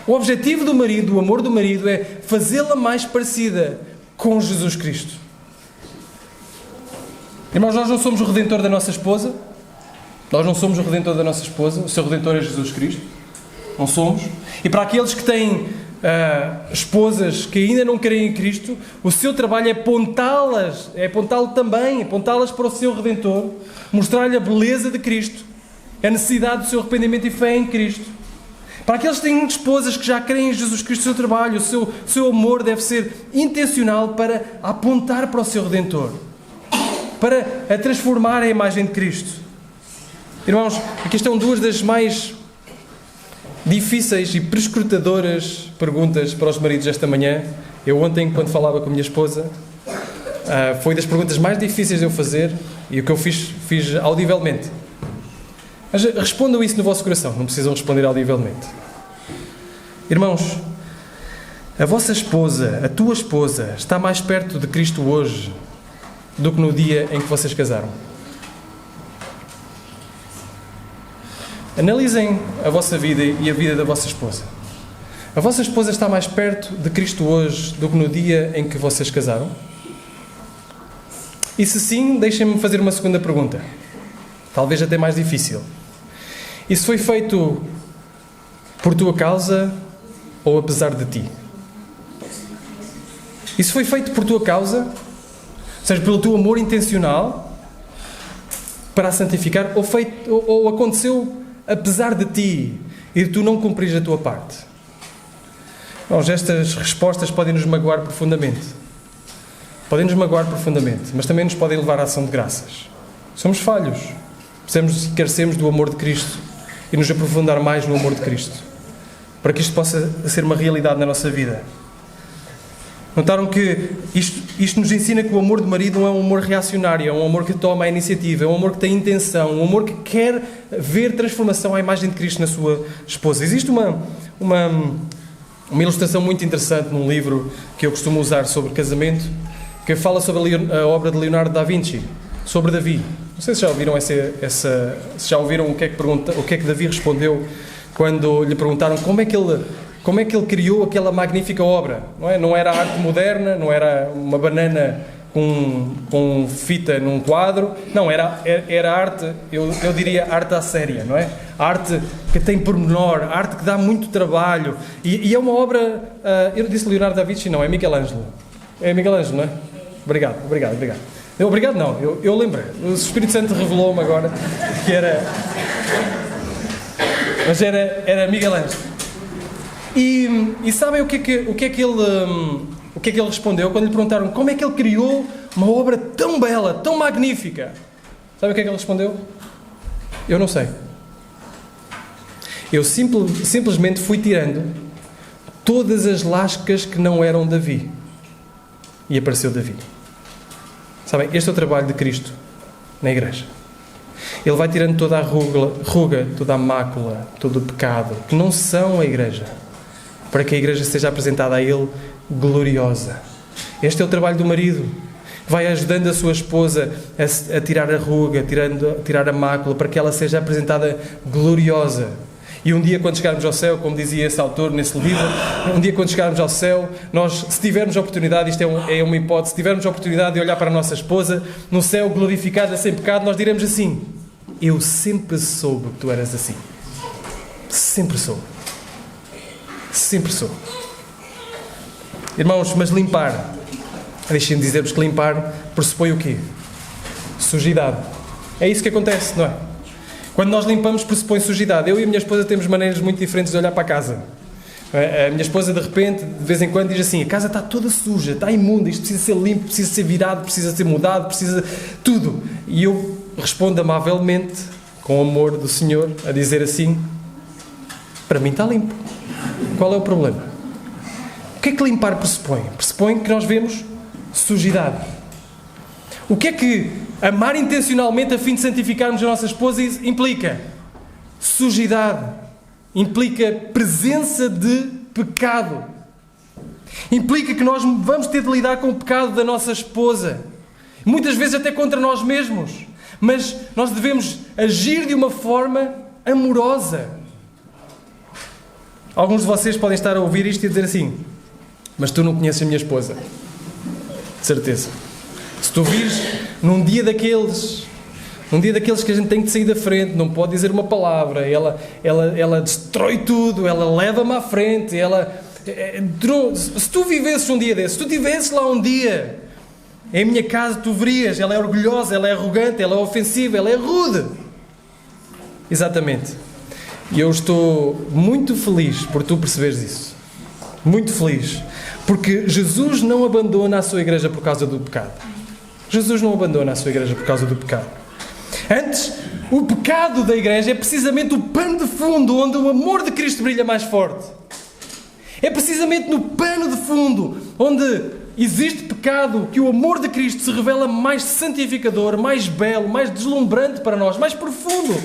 O objetivo do marido, o amor do marido, é fazê-la mais parecida com Jesus Cristo. Irmãos, nós não somos o redentor da nossa esposa. Nós não somos o redentor da nossa esposa. O seu redentor é Jesus Cristo. Não somos. E para aqueles que têm esposas que ainda não creem em Cristo, o seu trabalho é apontá-lo também, apontá-las para o seu redentor, mostrar-lhe a beleza de Cristo. a necessidade do seu arrependimento e fé em Cristo. Para aqueles que têm esposas que já creem em Jesus Cristo, o seu trabalho, o seu amor deve ser intencional para apontar para o seu Redentor, para a transformar a imagem de Cristo. Irmãos, aqui estão duas das mais difíceis e prescrutadoras perguntas para os maridos esta manhã. Eu ontem, quando falava com a minha esposa, foi das perguntas mais difíceis de eu fazer, e o que eu fiz audivelmente. Mas respondam isso no vosso coração, não precisam responder audivelmente. Irmãos, a vossa esposa, a tua esposa, está mais perto de Cristo hoje do que no dia em que vocês casaram? Analisem a vossa vida e a vida da vossa esposa. A vossa esposa está mais perto de Cristo hoje do que no dia em que vocês casaram? E se sim, deixem-me fazer uma segunda pergunta, talvez até mais difícil. Isso foi feito por tua causa ou apesar de ti? Isso foi feito por tua causa, ou seja, pelo teu amor intencional para a santificar, ou aconteceu apesar de ti e de tu não cumprires a tua parte? Bom, estas respostas podem nos magoar profundamente. Podem-nos magoar profundamente, mas também nos podem levar à ação de graças. Somos falhos. Precisamos carecemos do amor de Cristo e nos aprofundar mais no amor de Cristo, para que isto possa ser uma realidade na nossa vida. Notaram que isto nos ensina que o amor de marido não é um amor reacionário, é um amor que toma a iniciativa, é um amor que tem intenção, um amor que quer ver transformação à imagem de Cristo na sua esposa. Existe uma ilustração muito interessante num livro que eu costumo usar sobre casamento, que fala sobre a obra de Leonardo da Vinci, sobre Davi. Não sei se já ouviram se já ouviram o que é que Davi respondeu quando lhe perguntaram como é que ele criou aquela magnífica obra. Não era arte moderna, não era uma banana com fita num quadro, não, era arte, eu diria arte à séria, não é? Arte que tem pormenor, arte que dá muito trabalho, e é uma obra, eu disse Leonardo da Vinci, não, é Michelangelo. É Michelangelo, não é? Obrigado. Obrigado não, eu lembrei. O Espírito Santo revelou-me agora que era... Mas era Michelangelo. E sabem o que é que ele respondeu quando lhe perguntaram como é que ele criou uma obra tão bela, tão magnífica? Sabem o que é que ele respondeu? Eu não sei. Eu simplesmente fui tirando todas as lascas que não eram Davi. E apareceu Davi. Sabem, este é o trabalho de Cristo na igreja. Ele vai tirando toda a ruga, toda a mácula, todo o pecado, que não são a igreja, para que a igreja seja apresentada a Ele gloriosa. Este é o trabalho do marido. Vai ajudando a sua esposa a tirar a ruga, tirar a mácula, para que ela seja apresentada gloriosa. E um dia, quando chegarmos ao céu, como dizia esse autor nesse livro, um dia quando chegarmos ao céu, nós, se tivermos a oportunidade, isto é uma hipótese, se tivermos a oportunidade de olhar para a nossa esposa, no céu glorificada, sem pecado, nós diremos assim: eu sempre soube que tu eras assim. Sempre soube. Sempre soube. Irmãos, mas limpar, deixem-me dizer-vos que limpar pressupõe o quê? Sujidade. É isso que acontece, não é? Quando nós limpamos, pressupõe sujidade. Eu e a minha esposa temos maneiras muito diferentes de olhar para a casa. A minha esposa, de repente, de vez em quando, diz assim: a casa está toda suja, está imunda, isto precisa ser limpo, precisa ser virado, precisa ser mudado, precisa... tudo. E eu respondo amavelmente, com o amor do Senhor, a dizer assim: para mim está limpo. Qual é o problema? O que é que limpar pressupõe? Pressupõe que nós vemos sujidade. O que é que amar intencionalmente a fim de santificarmos a nossa esposa implica? Sujidade. Implica presença de pecado. Implica que nós vamos ter de lidar com o pecado da nossa esposa. Muitas vezes até contra nós mesmos. Mas nós devemos agir de uma forma amorosa. Alguns de vocês podem estar a ouvir isto e dizer assim: mas tu não conheces a minha esposa. De certeza. Se tu vires num dia daqueles que a gente tem que sair da frente, não pode dizer uma palavra, ela destrói tudo, ela leva-me à frente, se tu vivesses um dia desses, se tu estivesses lá um dia, em minha casa, tu verias, ela é orgulhosa, ela é arrogante, ela é ofensiva, ela é rude. Exatamente. E eu estou muito feliz por tu perceberes isso. Muito feliz. Porque Jesus não abandona a sua igreja por causa do pecado. Jesus não abandona a sua igreja por causa do pecado. Antes, o pecado da igreja é precisamente o pano de fundo onde o amor de Cristo brilha mais forte. É precisamente no pano de fundo onde existe pecado que o amor de Cristo se revela mais santificador, mais belo, mais deslumbrante para nós, mais profundo.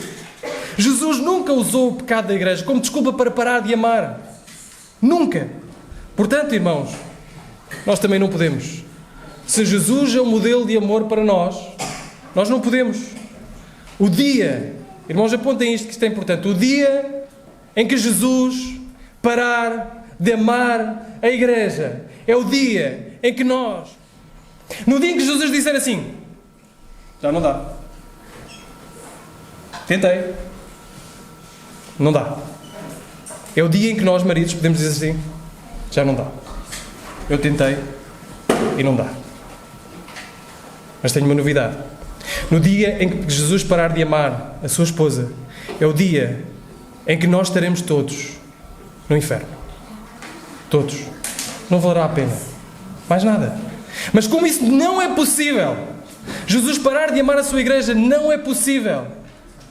Jesus nunca usou o pecado da igreja como desculpa para parar de amar. Nunca. Portanto, irmãos, nós também não podemos. Se Jesus é o modelo de amor para nós não podemos. O dia, irmãos, apontem isto que isto é importante, o dia em que Jesus parar de amar a igreja é o dia em que nós, no dia em que Jesus disser assim, já não dá. Tentei. Não dá. É o dia em que nós, maridos, podemos dizer assim, já não dá. Eu tentei e não dá. Mas tenho uma novidade. No dia em que Jesus parar de amar a sua esposa, é o dia em que nós estaremos todos no inferno. Todos. Não valerá a pena. Mais nada. Mas como isso não é possível, Jesus parar de amar a sua igreja não é possível,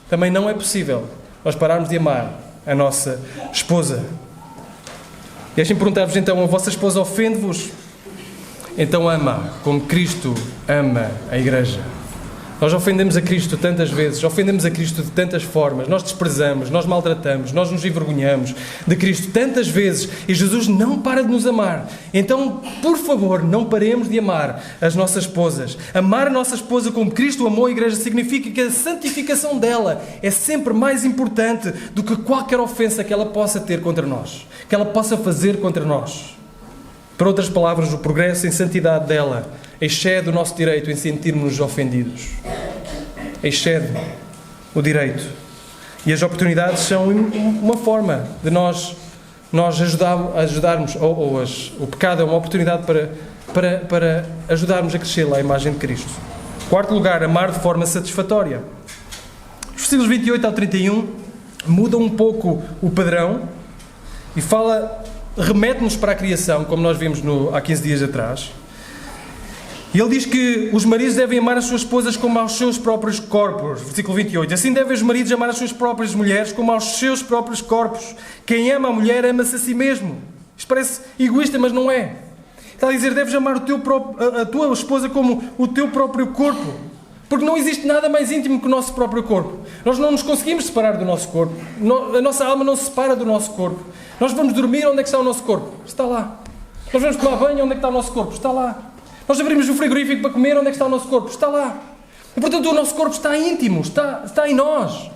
também não é possível nós pararmos de amar a nossa esposa. Deixem-me perguntar-vos então, a vossa esposa ofende-vos? Então ama como Cristo ama a igreja. Nós ofendemos a Cristo tantas vezes, ofendemos a Cristo de tantas formas, nós desprezamos, nós maltratamos, nós nos envergonhamos de Cristo tantas vezes e Jesus não para de nos amar. Então, por favor, não paremos de amar as nossas esposas. Amar a nossa esposa como Cristo amou a igreja significa que a santificação dela é sempre mais importante do que qualquer ofensa que ela possa ter contra nós, que ela possa fazer contra nós. Por outras palavras, o progresso em santidade dela excede o nosso direito em sentirmos-nos ofendidos. Excede o direito. E as oportunidades são uma forma de nós ajudarmos, o pecado é uma oportunidade para ajudarmos a crescer lá a imagem de Cristo. Quarto lugar, amar de forma satisfatória. Os versículos 28 ao 31 mudam um pouco o padrão e remete-nos para a criação, como nós vimos há 15 dias atrás. E ele diz que os maridos devem amar as suas esposas como aos seus próprios corpos. Versículo 28. Assim devem os maridos amar as suas próprias mulheres como aos seus próprios corpos. Quem ama a mulher ama-se a si mesmo. Isto parece egoísta, mas não é. Está a dizer, deves amar a tua esposa como o teu próprio corpo. Porque não existe nada mais íntimo que o nosso próprio corpo. Nós não nos conseguimos separar do nosso corpo. A nossa alma não se separa do nosso corpo. Nós vamos dormir, onde é que está o nosso corpo? Está lá. Nós vamos tomar banho, onde é que está o nosso corpo? Está lá. Nós abrimos o frigorífico para comer, onde é que está o nosso corpo? Está lá. E, portanto, o nosso corpo está íntimo, está em nós.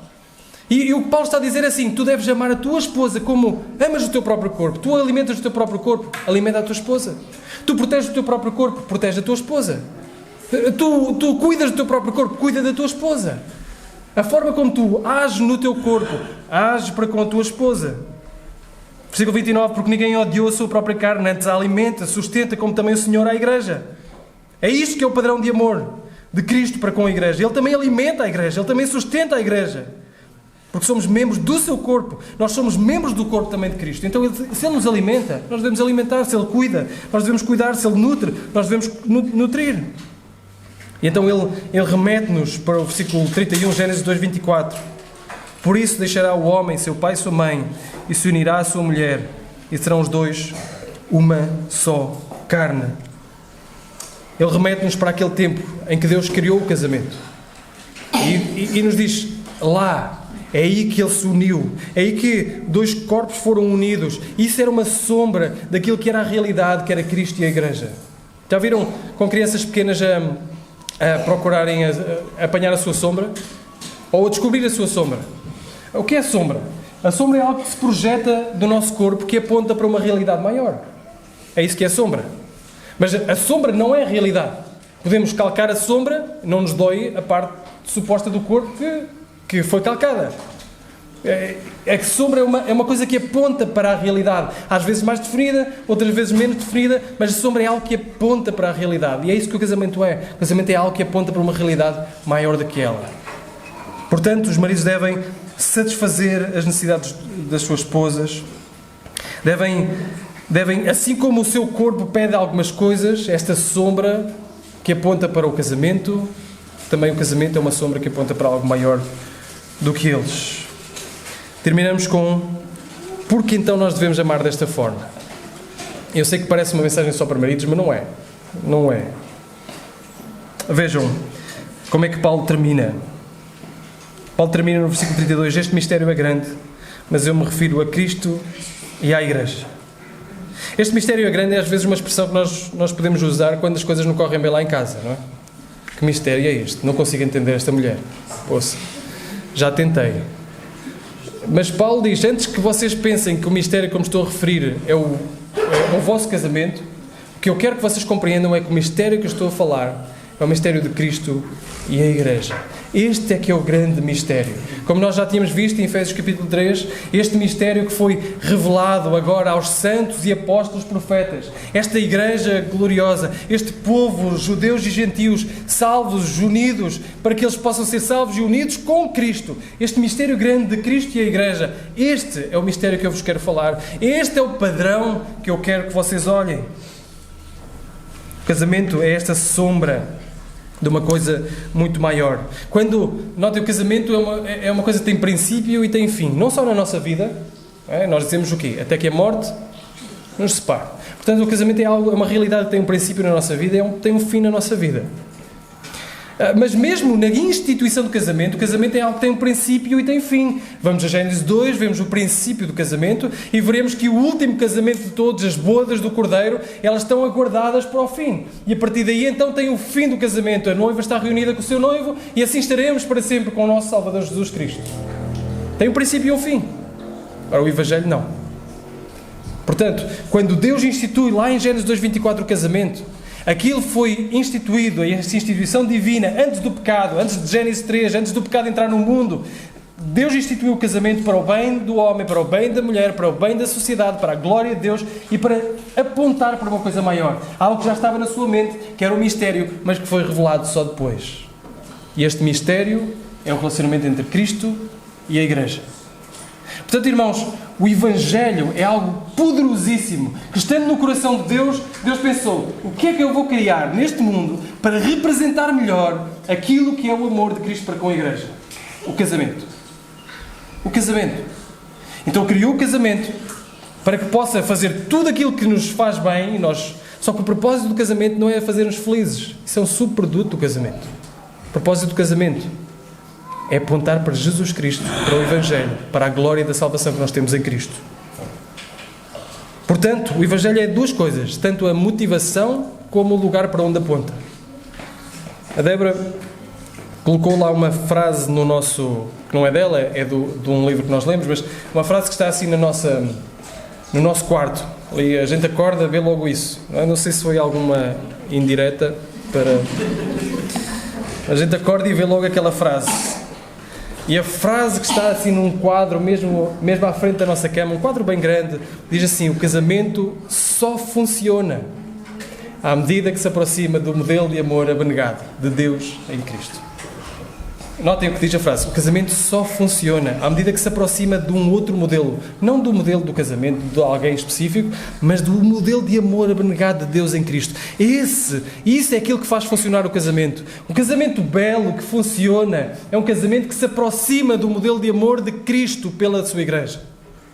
E o que Paulo está a dizer é assim, tu deves amar a tua esposa como amas o teu próprio corpo. Tu alimentas o teu próprio corpo, alimenta a tua esposa. Tu proteges o teu próprio corpo, protege a tua esposa. Tu cuidas do teu próprio corpo, cuida da tua esposa. A forma como tu ages no teu corpo, ages para com a tua esposa. Versículo 29, porque ninguém odiou a sua própria carne, antes a alimenta, sustenta, como também o Senhor à igreja. É isto que é o padrão de amor de Cristo para com a igreja. Ele também alimenta a igreja, Ele também sustenta a igreja. Porque somos membros do seu corpo. Nós somos membros do corpo também de Cristo. Então, se Ele nos alimenta, nós devemos alimentar. Se Ele cuida, nós devemos cuidar. Se Ele nutre, nós devemos nutrir. E então Ele remete-nos para o versículo 31, Gênesis 2, 24. Por isso deixará o homem, seu pai e sua mãe, e se unirá à sua mulher, e serão os dois uma só carne. Ele remete-nos para aquele tempo em que Deus criou o casamento. E nos diz, lá, é aí que Ele se uniu, é aí que dois corpos foram unidos. Isso era uma sombra daquilo que era a realidade, que era Cristo e a igreja. Já viram com crianças pequenas a procurarem apanhar a sua sombra? Ou a descobrir a sua sombra? O que é a sombra? A sombra é algo que se projeta do nosso corpo, que aponta para uma realidade maior. É isso que é a sombra. Mas a sombra não é a realidade. Podemos calcar a sombra, não nos dói a parte suposta do corpo que foi calcada. A sombra é uma coisa que aponta para a realidade. Às vezes mais definida, outras vezes menos definida, mas a sombra é algo que aponta para a realidade. E é isso que o casamento é. O casamento é algo que aponta para uma realidade maior do que ela. Portanto, os maridos devem satisfazer as necessidades das suas esposas, devem, assim como o seu corpo pede algumas coisas, esta sombra que aponta para o casamento, também o casamento é uma sombra que aponta para algo maior do que eles. Terminamos com: porque então nós devemos amar desta forma? Eu sei que parece uma mensagem só para maridos, mas não é. Não é. Vejam como é que Paulo termina. Paulo termina no versículo 32: este mistério é grande, mas eu me refiro a Cristo e à Igreja. Este mistério é grande é às vezes uma expressão que nós podemos usar quando as coisas não correm bem lá em casa, não é? Que mistério é este? Não consigo entender esta mulher. Ouça, já tentei. Mas Paulo diz: antes que vocês pensem que o mistério que eu me estou a referir é o vosso casamento, o que eu quero que vocês compreendam é que o mistério que eu estou a falar é o mistério de Cristo e a Igreja. Este é que é o grande mistério. Como nós já tínhamos visto em Efésios capítulo 3, este mistério que foi revelado agora aos santos e apóstolos profetas. Esta Igreja gloriosa, este povo, judeus e gentios, salvos, unidos, para que eles possam ser salvos e unidos com Cristo. Este mistério grande de Cristo e a Igreja. Este é o mistério que eu vos quero falar. Este é o padrão que eu quero que vocês olhem. O casamento é esta sombra de uma coisa muito maior. Notem, o casamento é uma coisa que tem princípio e tem fim. Não só na nossa vida, nós dizemos o quê? Até que a morte nos separe. Portanto, o casamento é uma realidade que tem um princípio na nossa vida e tem um fim na nossa vida. Mas mesmo na instituição do casamento, o casamento é algo que tem um princípio e tem fim. Vamos a Gênesis 2, vemos o princípio do casamento e veremos que o último casamento de todos, as bodas do Cordeiro, elas estão aguardadas para o fim. E a partir daí então tem o fim do casamento. A noiva está reunida com o seu noivo e assim estaremos para sempre com o nosso Salvador Jesus Cristo. Tem um princípio e um fim. Ora, o Evangelho não. Portanto, quando Deus institui lá em Gênesis 2:24 o casamento, aquilo foi instituído, esta instituição divina, antes do pecado, antes de Gênesis 3, antes do pecado entrar no mundo. Deus instituiu o casamento para o bem do homem, para o bem da mulher, para o bem da sociedade, para a glória de Deus e para apontar para uma coisa maior. Algo que já estava na sua mente, que era um mistério, mas que foi revelado só depois. E este mistério é o relacionamento entre Cristo e a Igreja. Portanto, irmãos, o Evangelho é algo poderosíssimo, que estando no coração de Deus, Deus pensou: o que é que eu vou criar neste mundo para representar melhor aquilo que é o amor de Cristo para com a Igreja? O casamento. O casamento. Então criou o casamento para que possa fazer tudo aquilo que nos faz bem, só que o propósito do casamento não é fazer-nos felizes. Isso é um subproduto do casamento. O propósito do casamento é apontar para Jesus Cristo, para o Evangelho, para a glória da salvação que nós temos em Cristo. Portanto, o Evangelho é duas coisas, tanto a motivação como o lugar para onde aponta. A Débora colocou lá uma frase no nosso, que não é dela, é de um livro que nós lemos, mas uma frase que está assim no nosso quarto. Ali a gente acorda, vê logo isso. Não sei se foi alguma indireta para... A gente acorda e vê logo aquela frase. E a frase que está assim num quadro, mesmo à frente da nossa cama, um quadro bem grande, diz assim: o casamento só funciona à medida que se aproxima do modelo de amor abnegado de Deus em Cristo. Notem o que diz a frase: o casamento só funciona à medida que se aproxima de um outro modelo, não do modelo do casamento de alguém específico, mas do modelo de amor abnegado de Deus em Cristo. Isso é aquilo que faz funcionar o casamento. Um casamento belo que funciona é um casamento que se aproxima do modelo de amor de Cristo pela sua Igreja.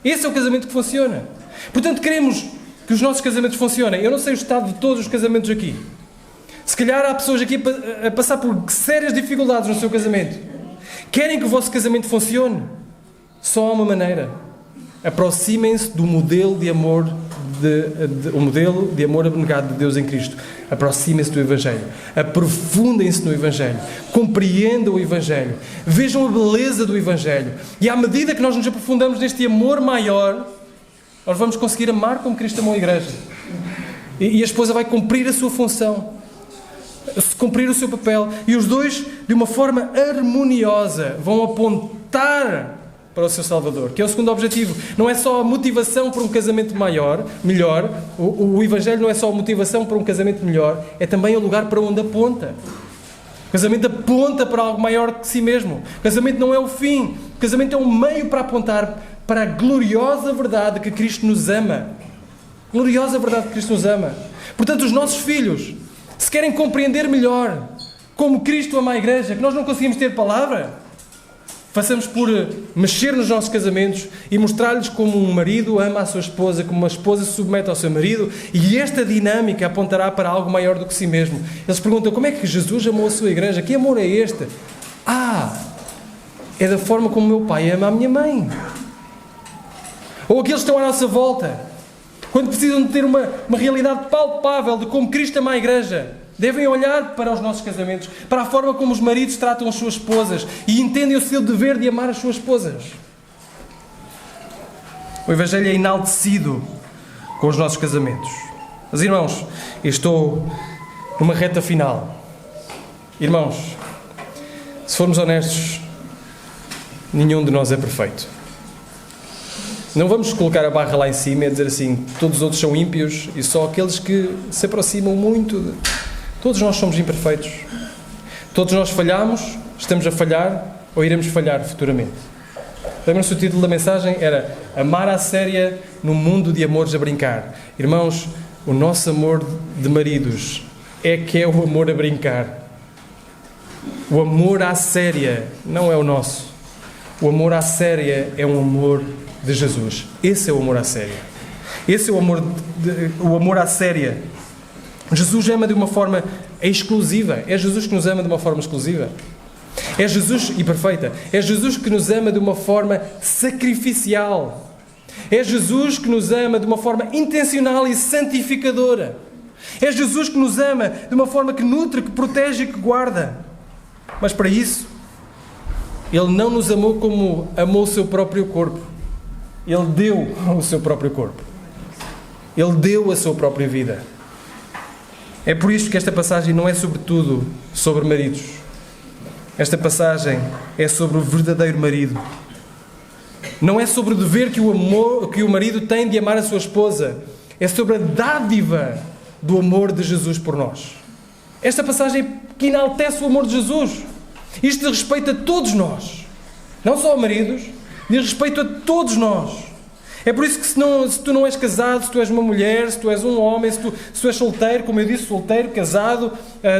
Esse é o casamento que funciona. Portanto, queremos que os nossos casamentos funcionem. Eu não sei o estado de todos os casamentos aqui. Se calhar há pessoas aqui a passar por sérias dificuldades no seu casamento. Querem que o vosso casamento funcione? Só há uma maneira. Aproximem-se do modelo de amor o modelo de amor abnegado de Deus em Cristo. Aproximem-se do Evangelho. Aprofundem-se no Evangelho. Compreendam o Evangelho. Vejam a beleza do Evangelho. E à medida que nós nos aprofundamos neste amor maior, nós vamos conseguir amar como Cristo amou a Igreja. E a esposa vai cumprir a sua função, cumprir o seu papel, e os dois, de uma forma harmoniosa, vão apontar para o seu Salvador, que é o segundo objetivo. Não é só a motivação para um casamento melhor, o Evangelho não é só a motivação para um casamento melhor, é também o lugar para onde aponta. O casamento aponta para algo maior que si mesmo. O casamento não é o fim. O casamento é um meio para apontar para a gloriosa verdade que Cristo nos ama. Gloriosa verdade que Cristo nos ama. Portanto, os nossos filhos, se querem compreender melhor como Cristo ama a Igreja, que nós não conseguimos ter palavra, façamos por mexer nos nossos casamentos e mostrar-lhes como um marido ama a sua esposa, como uma esposa se submete ao seu marido, e esta dinâmica apontará para algo maior do que si mesmo. Eles perguntam, como é que Jesus amou a sua igreja? Que amor é este? É da forma como meu pai ama a minha mãe. Ou aqueles que estão à nossa volta, quando precisam de ter uma realidade palpável de como Cristo ama a igreja, devem olhar para os nossos casamentos, para a forma como os maridos tratam as suas esposas e entendem o seu dever de amar as suas esposas. O Evangelho é enaltecido com os nossos casamentos. Mas, irmãos, eu estou numa reta final. Irmãos, se formos honestos, nenhum de nós é perfeito. Não vamos colocar a barra lá em cima e dizer assim, todos os outros são ímpios e só aqueles que se aproximam muito de... Todos nós somos imperfeitos. Todos nós falhamos, estamos a falhar ou iremos falhar futuramente. Lembram-se, o título da mensagem era Amar à séria no mundo de amores a brincar. Irmãos, o nosso amor de maridos é que é o amor a brincar. O amor à séria não é o nosso. O amor à séria é um amor de Jesus. Esse é o amor à séria. Esse é o amor à séria. Jesus ama de uma forma exclusiva. É Jesus que nos ama de uma forma exclusiva. É Jesus, e perfeita, é Jesus que nos ama de uma forma sacrificial. É Jesus que nos ama de uma forma intencional e santificadora. É Jesus que nos ama de uma forma que nutre, que protege e que guarda. Mas para isso, Ele não nos amou como amou o seu próprio corpo. Ele deu o seu próprio corpo. Ele deu a sua própria vida. É por isso que esta passagem não é sobretudo sobre maridos. Esta passagem é sobre o verdadeiro marido. Não é sobre o dever que o marido tem de amar a sua esposa. É sobre a dádiva do amor de Jesus por nós. Esta passagem que enaltece o amor de Jesus. Isto diz respeito a todos nós. Não só a maridos, diz respeito a todos nós. É por isso que se tu não és casado, se tu és uma mulher, se tu és um homem, se tu és solteiro, como eu disse, solteiro, casado,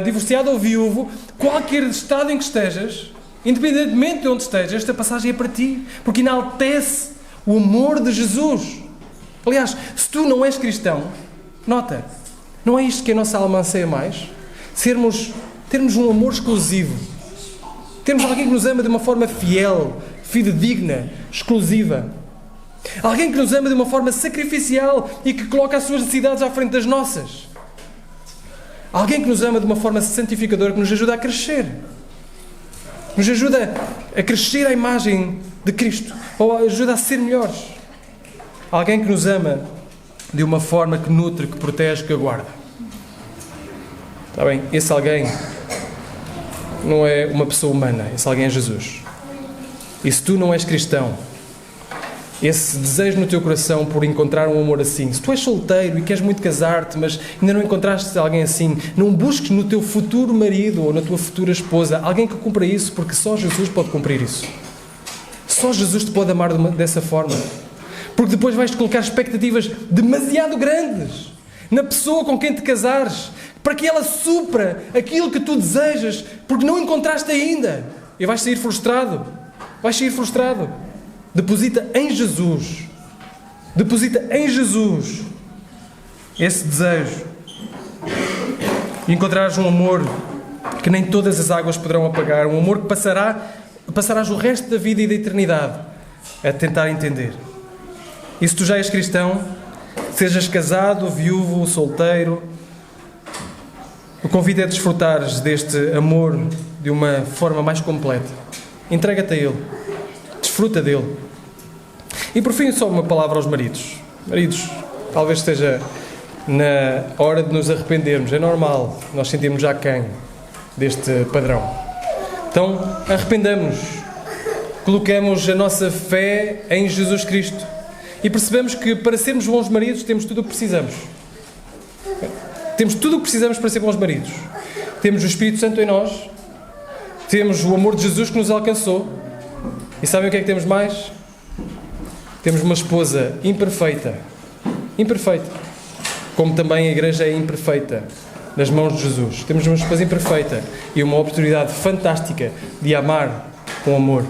divorciado ou viúvo, qualquer estado em que estejas, independentemente de onde estejas, esta passagem é para ti, porque enaltece o amor de Jesus. Aliás, se tu não és cristão, nota, não é isto que a nossa alma anseia mais? Termos um amor exclusivo. Termos alguém que nos ama de uma forma fiel, fidedigna, exclusiva. Alguém que nos ama de uma forma sacrificial e que coloca as suas necessidades à frente das nossas. Alguém que nos ama de uma forma santificadora, que nos ajuda a crescer. Nos ajuda a crescer à imagem de Cristo. Ou ajuda a ser melhores. Alguém que nos ama de uma forma que nutre, que protege, que aguarda. Está bem? Esse alguém não é uma pessoa humana. Esse alguém é Jesus. E se tu não és cristão, esse desejo no teu coração por encontrar um amor assim, se tu és solteiro e queres muito casar-te, mas ainda não encontraste alguém assim, não busques no teu futuro marido ou na tua futura esposa alguém que cumpra isso, porque só Jesus pode cumprir isso. Só Jesus te pode amar dessa forma. Porque depois vais-te colocar expectativas demasiado grandes na pessoa com quem te casares, para que ela supra aquilo que tu desejas, porque não encontraste ainda. E vais sair frustrado. Vais sair frustrado. Deposita em Jesus. Deposita em Jesus esse desejo. E encontrarás um amor que nem todas as águas poderão apagar. Um amor que passarás o resto da vida e da eternidade a tentar entender. E se tu já és cristão, sejas casado, viúvo, solteiro, o convite é desfrutares deste amor de uma forma mais completa. Entrega-te a Ele. Desfruta dele. E por fim, só uma palavra aos maridos. Maridos, talvez esteja na hora de nos arrependermos. É normal, nós sentimos já aquém deste padrão. Então, arrependamos-nos. Coloquemos a nossa fé em Jesus Cristo. E percebemos que para sermos bons maridos temos tudo o que precisamos. Temos tudo o que precisamos para ser bons maridos. Temos o Espírito Santo em nós, Temos o amor de Jesus que nos alcançou. E sabem o que é que temos mais? Temos uma esposa imperfeita. Imperfeita. Como também a igreja é imperfeita nas mãos de Jesus. Temos uma esposa imperfeita e uma oportunidade fantástica de amar com o amor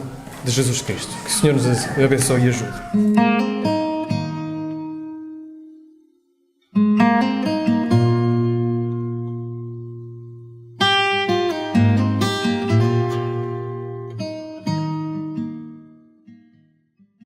de Jesus Cristo. Que o Senhor nos abençoe e ajude.